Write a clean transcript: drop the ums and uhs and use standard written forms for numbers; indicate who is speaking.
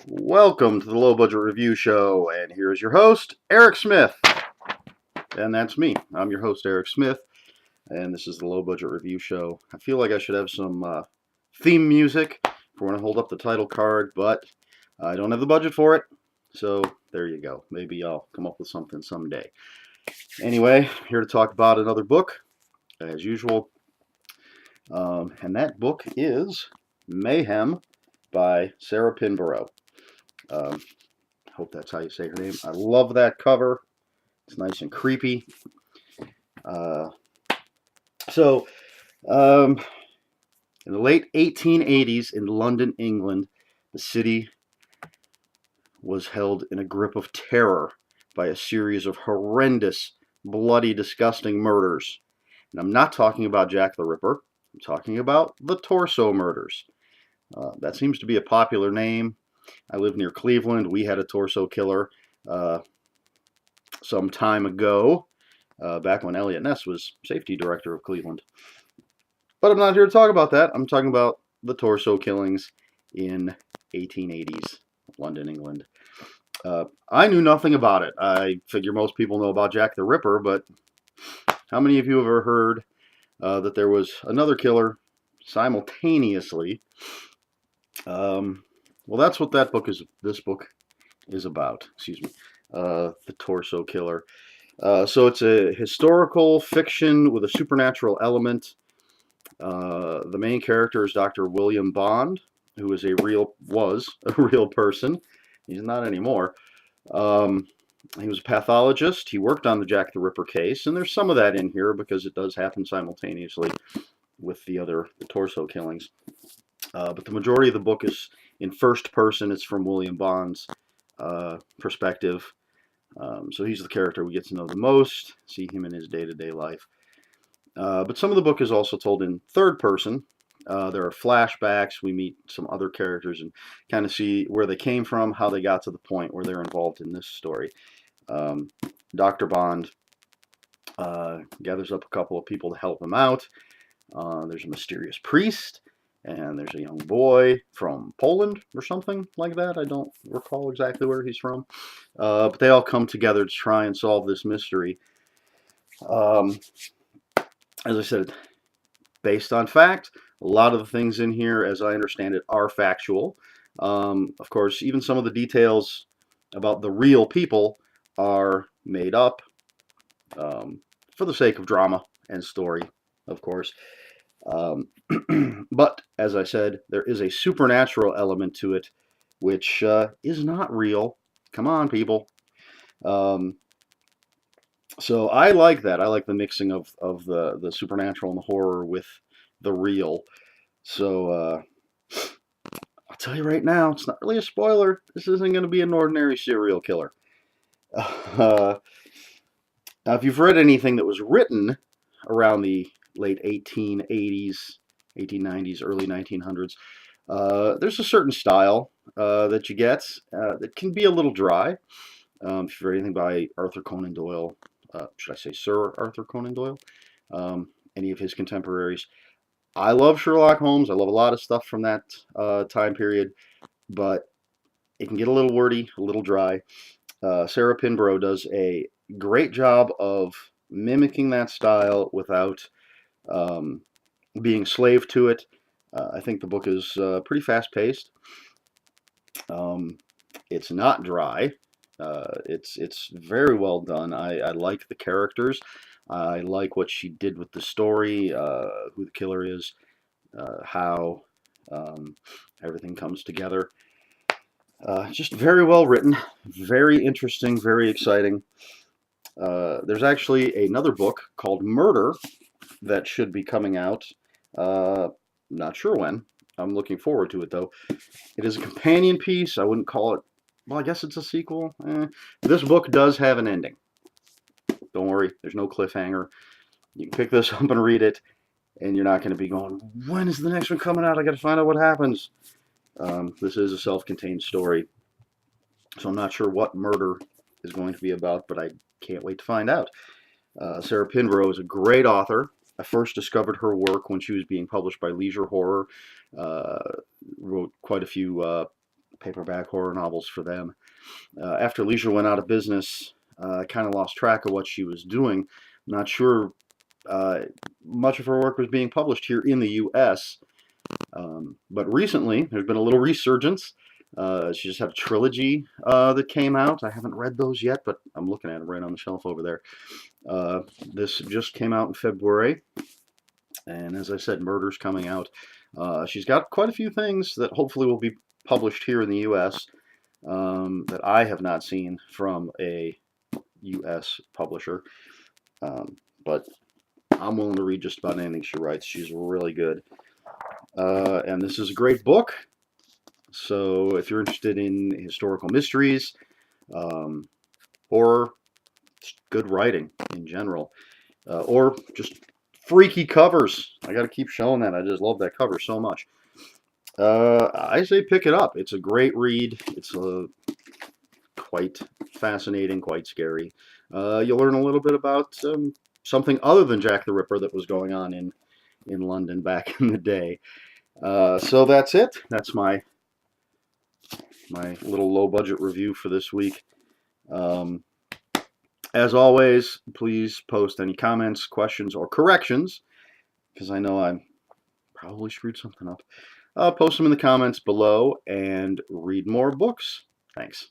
Speaker 1: Welcome to the Low Budget Review Show, and here's your host, Eric Smith. And that's me. I'm your host, Eric Smith, and this is the Low Budget Review Show. I feel like I should have some theme music for when I hold up the title card, but I don't have the budget for it, so there you go. Maybe I'll come up with something someday. Anyway, here to talk about another book, as usual, and that book is Mayhem by Sarah Pinborough. Hope that's how you say her name. I love that cover. It's nice and creepy. So, in the late 1880s in London, England, the city was held in a grip of terror by a series of horrendous, bloody, disgusting murders. And I'm not talking about Jack the Ripper. I'm talking about the torso murders. That seems to be a popular name. I live near Cleveland. We had a torso killer some time ago, back when Elliot Ness was safety director of Cleveland. But I'm not here to talk about that. I'm talking about the torso killings in 1880s London, England. I knew nothing about it. I figure most people know about Jack the Ripper, but how many of you have ever heard that there was another killer simultaneously? Well, that's what this book is about. Excuse me. The Torso Killer. So it's a historical fiction with a supernatural element. The main character is Dr. William Bond, who was a real person. He's not anymore. He was a pathologist. He worked on the Jack the Ripper case, and there's some of that in here because it does happen simultaneously with the torso killings. But the majority of the book is in first person. It's from William Bond's perspective. So he's the character we get to know the most, see him in his day-to-day life. But some of the book is also told in third person. There are flashbacks. We meet some other characters and kind of see where they came from, how they got to the point where they're involved in this story. Dr. Bond gathers up a couple of people to help him out. There's a mysterious priest. And there's a young boy from Poland or something like that. I don't recall exactly where he's from. But they all come together to try and solve this mystery. As I said, based on fact, a lot of the things in here, as I understand it, are factual. Of course, even some of the details about the real people are made up for the sake of drama and story, of course. But, as I said, there is a supernatural element to it, which is not real. Come on, people. So I like that. I like the mixing of the supernatural and the horror with the real. So I'll tell you right now, it's not really a spoiler. This isn't going to be an ordinary serial killer. Now, if you've read anything that was written around the late 1880s, 1890s, early 1900s, there's a certain style that you get that can be a little dry. If you've read anything by Arthur Conan Doyle, should I say Sir Arthur Conan Doyle, any of his contemporaries. I love Sherlock Holmes. I love a lot of stuff from that time period, but it can get a little wordy, a little dry. Sarah Pinborough does a great job of mimicking that style without being slave to it. I think the book is pretty fast-paced. It's not dry. It's very well done. I like the characters. I like what she did with the story, who the killer is, how everything comes together. Just very well written, very interesting, very exciting. There's actually another book called Murder that should be coming out. Not sure when. I'm looking forward to it, though. It is a companion piece. I wouldn't call it... Well, I guess it's a sequel. This book does have an ending. Don't worry. There's no cliffhanger. You can pick this up and read it, and you're not going to be going, when is the next one coming out? I got to find out what happens. This is a self-contained story. So I'm not sure what Murder is going to be about, but I can't wait to find out. Sarah Pinborough is a great author. I first discovered her work when she was being published by Leisure Horror. Wrote quite a few paperback horror novels for them. After Leisure went out of business, I kind of lost track of what she was doing. Not sure much of her work was being published here in the U.S., but recently there's been a little resurgence. She just had a trilogy that came out. I haven't read those yet, but I'm looking at them right on the shelf over there. This just came out in February, and as I said, Murder's coming out. She's got quite a few things that hopefully will be published here in the U.S. That I have not seen from a U.S. publisher, but I'm willing to read just about anything she writes. She's really good. And this is a great book. So if you're interested in historical mysteries, or good writing in general, or just freaky covers, I got to keep showing that. I just love that cover so much. I say pick it up. It's a great read. It's quite fascinating, quite scary. You'll learn a little bit about something other than Jack the Ripper that was going on in London back in the day. So that's it. That's my little low-budget review for this week. As always, please post any comments, questions, or corrections, because I know I probably screwed something up. Post them in the comments below and read more books. Thanks.